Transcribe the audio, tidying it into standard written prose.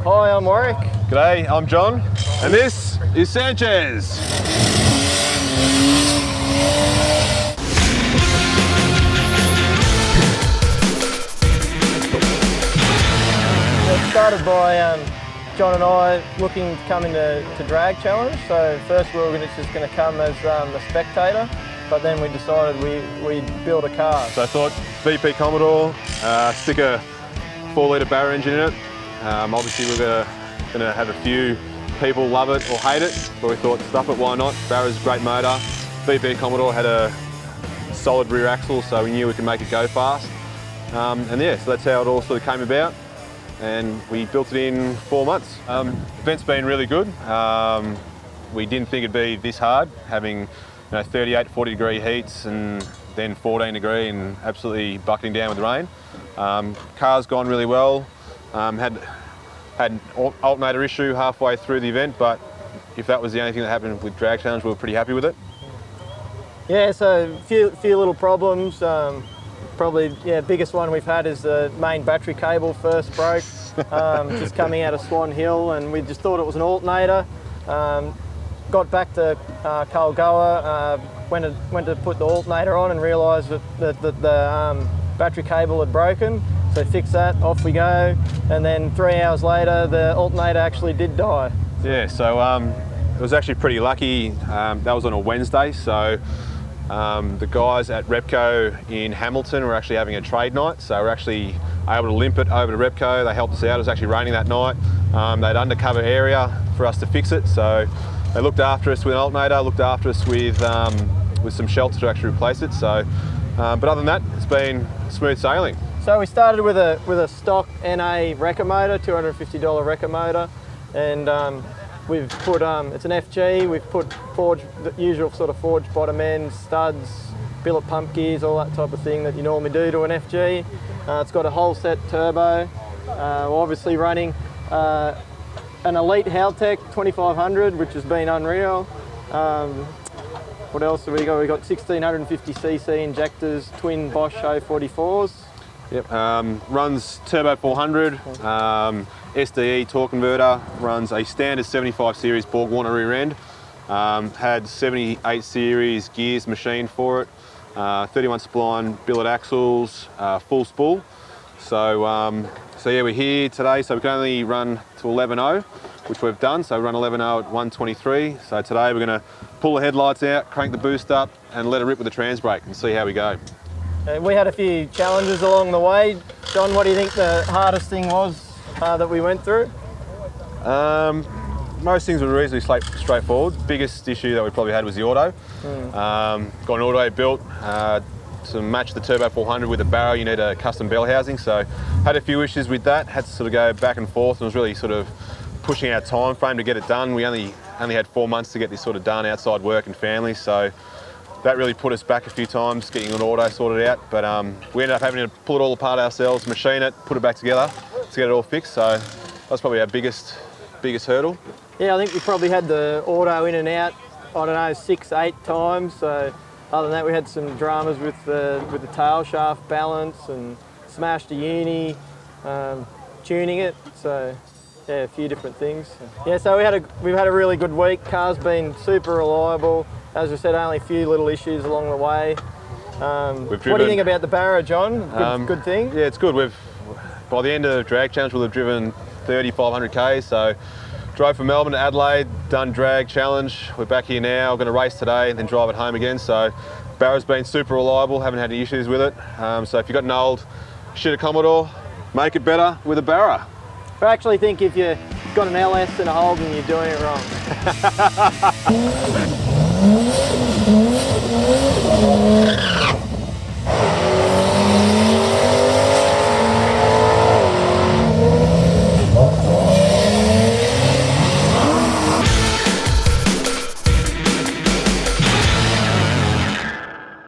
Hi, I'm Warick. G'day, I'm John, and this is Sanchez. It started by John and I looking to come into drag challenge. So first we were just going to come as a spectator, but then we decided we'd build a car. So I thought VP Commodore, stick a 4-litre Barra engine in it. Obviously we're going to have a few people love it or hate it, but we thought stuff it, why not? Barra's a great motor. VP Commodore had a solid rear axle, so we knew we could make it go fast. And yeah, so that's how it all sort of came about. And we built it in 4 months. Event's been really good. We didn't think it'd be this hard, having 38, 40 degree heats and then 14 degree and absolutely bucketing down with rain. Car's gone really well. Had an alternator issue halfway through the event, but if that was the only thing that happened with Drag Challenge, we were pretty happy with it. Yeah, so a few little problems. Probably, biggest one we've had is the main battery cable first broke, just coming out of Swan Hill, and we just thought it was an alternator. Got back to Kalgoa, went to put the alternator on and realised that the battery cable had broken. So fixed that, off we go, and then 3 hours later the alternator actually did die. Yeah, so it was actually pretty lucky. That was on a Wednesday, so the guys at Repco in Hamilton were actually having a trade night, so we're actually able to limp it over to Repco. They helped us out. It was actually raining that night. They had undercover area for us to fix it, so they looked after us with an alternator, looked after us with some shelter to actually replace it. So, but other than that, it's been smooth sailing. So we started with a stock NA wrecker motor, $250 wrecker motor, and we've put it's an FG. We've put the usual sort of forged bottom ends, studs, billet pump gears, all that type of thing that you normally do to an FG. It's got a whole set turbo. We're obviously running an elite Haltech 2500, which has been unreal. What else have we got? We've got 1650cc injectors, twin Bosch 044s. Yep, runs turbo 400, SDE torque converter, runs a standard 75 series Borg Warner rear end, had 78 series gears machined for it, 31 spline billet axles, full spool. So yeah, we're here today, so we can only run to 11.0, which we've done, so we run 11.0 at 123. So today we're going to pull the headlights out, crank the boost up and let it rip with the trans brake and see how we go. We had a few challenges along the way. John, what do you think the hardest thing was that we went through? Most things were reasonably straightforward. Biggest issue that we probably had was the auto. Got an auto built to match the Turbo 400 with a Barra. You need a custom bell housing, so had a few issues with that. Had to sort of go back and forth, and was really sort of pushing our time frame to get it done. We only had 4 months to get this sort of done outside work and family, so that really put us back a few times getting an auto sorted out, but we ended up having to pull it all apart ourselves, machine it, put it back together to get it all fixed. So that's probably our biggest hurdle. Yeah, I think we probably had the auto in and out, I don't know, 6, 8 times. So other than that, we had some dramas with the tail shaft balance and smashed a uni, tuning it. So yeah, a few different things. Yeah, so we've had a really good week. Car's been super reliable. As I said, only a few little issues along the way. What do you think about the Barra, John? Good thing? Yeah, it's good. By the end of the Drag Challenge, we'll have driven 3,500 Ks. So drove from Melbourne to Adelaide, done Drag Challenge. We're back here now. We're going to race today and then drive it home again. So Barra's been super reliable, haven't had any issues with it. So if you've got an old shit Commodore, make it better with a Barra. I actually think if you've got an LS and a Holden, you're doing it wrong.